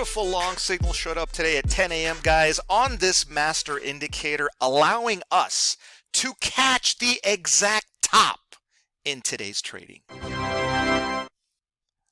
beautiful long signal showed up today at 10 a.m. guys on this master indicator, allowing us to catch the exact top in today's trading.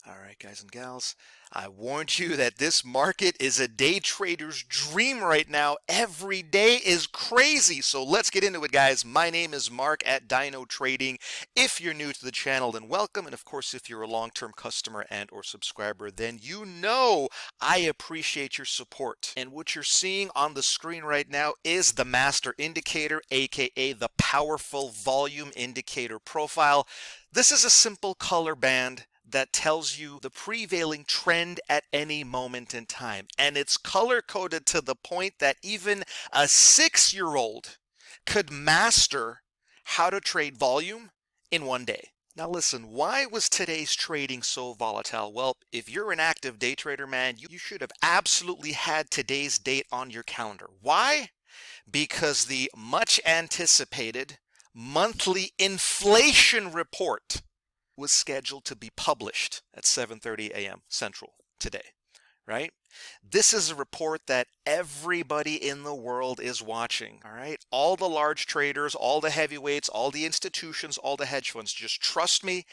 All right, guys and gals, I warned you that this market is a day trader's dream right now. Every day is crazy. So let's get into it, guys. My name is Mark at DynoTrading. If you're new to the channel, then welcome. And of course, if you're a long-term customer and or subscriber, then you know I appreciate your support. And what you're seeing on the screen right now is the master indicator, aka the powerful volume indicator profile. This is a simple color band that tells you the prevailing trend at any moment in time. And it's color coded to the point that even a 6-year-old could master how to trade volume in one day. Now listen, why was today's trading so volatile? Well, if you're an active day trader, man, you should have absolutely had today's date on your calendar. Why? Because the much anticipated monthly inflation report was scheduled to be published at 7:30 a.m. Central today, right? This is a report that everybody in the world is watching, all right? All the large traders, all the heavyweights, all the institutions, all the hedge funds, just trust me,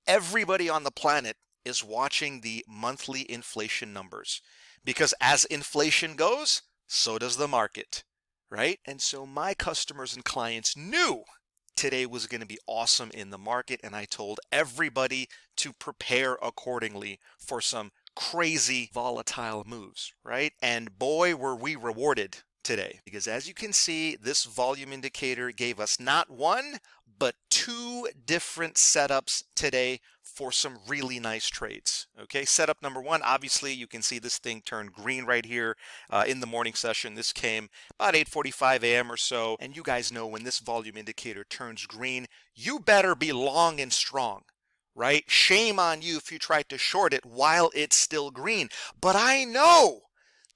everybody on the planet is watching the monthly inflation numbers, because as inflation goes, so does the market, right? And so my customers and clients knew today was going to be awesome in the market, and I told everybody to prepare accordingly for some crazy volatile moves, right? And boy, were we rewarded today, because as you can see, this volume indicator gave us not one, but 2 different setups today for some really nice trades. Okay, setup number 1, obviously you can see this thing turned green right here in the morning session. This came about 8:45 a.m. or so, and you guys know when this volume indicator turns green, you better be long and strong, right? Shame on you if you tried to short it while it's still green. But I know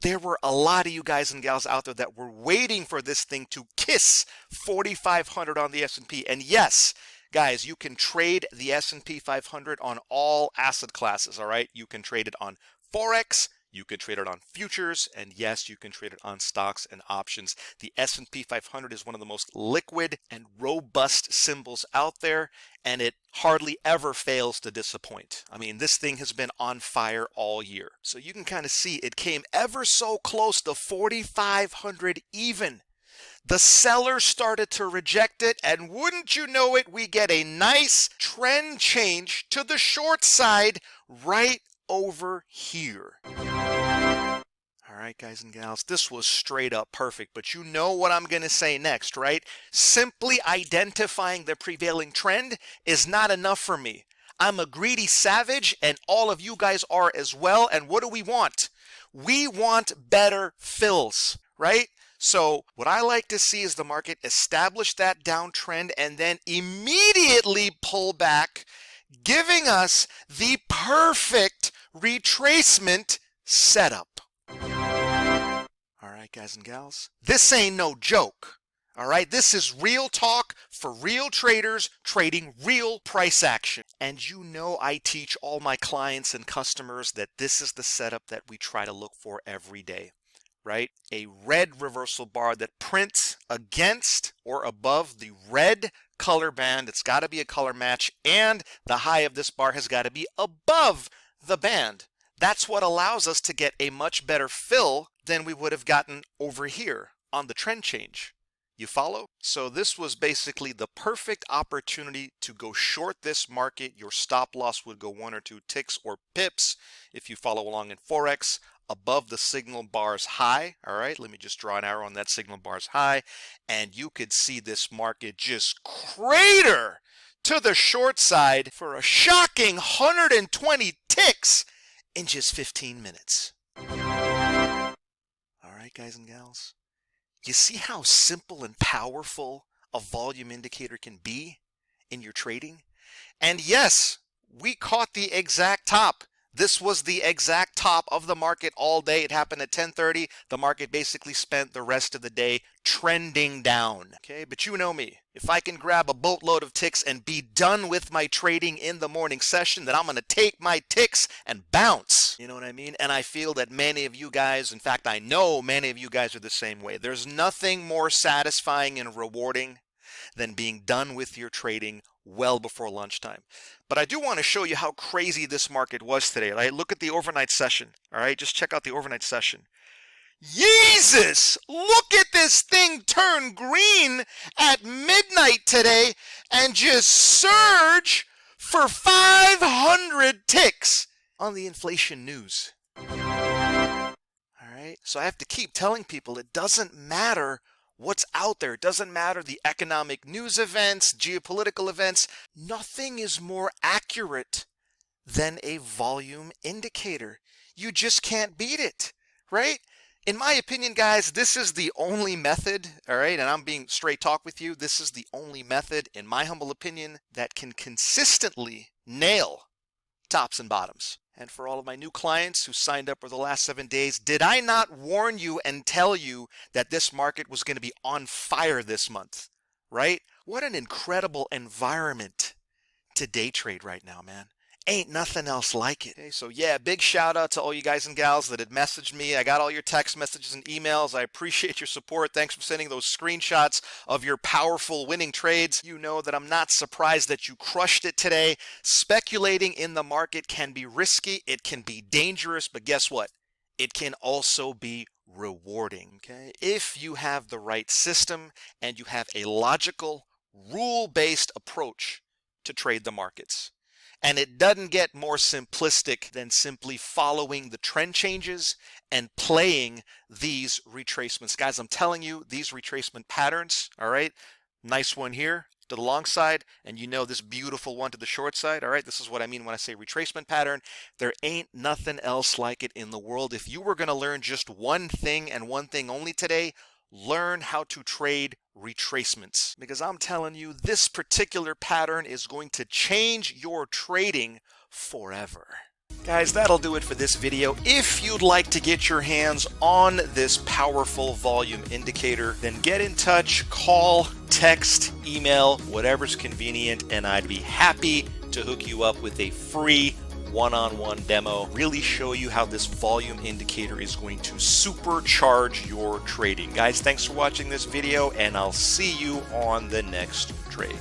there were a lot of you guys and gals out there that were waiting for this thing to kiss 4,500 on the S&P. And yes, guys, you can trade the S&P 500 on all asset classes, all right? You can trade it on Forex, you can trade it on futures, and yes, you can trade it on stocks and options. The S&P 500 is one of the most liquid and robust symbols out there, and it hardly ever fails to disappoint. I mean, this thing has been on fire all year. So you can kind of see it came ever so close to 4,500 even. The sellers started to reject it, and wouldn't you know it, we get a nice trend change to the short side right over here. All right, guys and gals, this was straight up perfect, but you know what I'm going to say next, right? Simply identifying the prevailing trend is not enough for me. I'm a greedy savage, and all of you guys are as well. And what do we want? We want better fills, right? So what I like to see is the market establish that downtrend and then immediately pull back, giving us the perfect retracement setup. All right, guys and gals, this ain't no joke. All right, this is real talk for real traders trading real price action. And you know I teach all my clients and customers that this is the setup that we try to look for every day, right? A red reversal bar that prints against or above the red color band. It's got to be a color match, and the high of this bar has got to be above the band. That's what allows us to get a much better fill than we would have gotten over here on the trend change. You follow? So this was basically the perfect opportunity to go short this market. Your stop loss would go 1 or 2 ticks or pips if you follow along in Forex above the signal bar's high. All right, let me just draw an arrow on that signal bar's high, and you could see this market just crater to the short side for a shocking 120 ticks in just 15 minutes. All right, guys and gals, you see how simple and powerful a volume indicator can be in your trading? And yes, we caught the exact top. This was the exact top of the market all day. It happened at 10:30. The market basically spent the rest of the day trending down. Okay, but you know me. If I can grab a boatload of ticks and be done with my trading in the morning session, then I'm going to take my ticks and bounce. You know what I mean? And I feel that many of you guys, in fact, I know many of you guys are the same way. There's nothing more satisfying and rewarding than being done with your trading well before lunchtime. But I do want to show you how crazy this market was today. Right? Look at the overnight session. All right, just check out the overnight session. Jesus! Look at this thing turn green at midnight today and just surge for 500 ticks on the inflation news. All right, so I have to keep telling people it doesn't matter what's out there. It doesn't matter the economic news events, geopolitical events. Nothing is more accurate than a volume indicator. You just can't beat it, right? In my opinion, guys, this is the only method, all right, and I'm being straight talk with you. This is the only method, in my humble opinion, that can consistently nail tops and bottoms. And for all of my new clients who signed up for the last 7 days, did I not warn you and tell you that this market was going to be on fire this month, right? What an incredible environment to day trade right now, man. Ain't nothing else like it. Okay, so yeah, big shout out to all you guys and gals that had messaged me. I got all your text messages and emails. I appreciate your support. Thanks for sending those screenshots of your powerful winning trades. You know that I'm not surprised that you crushed it today. Speculating in the market can be risky. It can be dangerous, but guess what? It can also be rewarding, okay? If you have the right system and you have a logical, rule-based approach to trade the markets. And it doesn't get more simplistic than simply following the trend changes and playing these retracements. Guys, I'm telling you, these retracement patterns, all right, nice one here to the long side, and you know this beautiful one to the short side, all right? This is what I mean when I say retracement pattern. There ain't nothing else like it in the world. If you were going to learn just one thing and one thing only today, learn how to trade retracements, because I'm telling you, this particular pattern is going to change your trading forever. Guys, that'll do it for this video. If you'd like to get your hands on this powerful volume indicator, then get in touch, call, text, email, whatever's convenient, and I'd be happy to hook you up with a free one-on-one demo, really show you how this volume indicator is going to supercharge your trading. Guys, thanks for watching this video, and I'll see you on the next trade.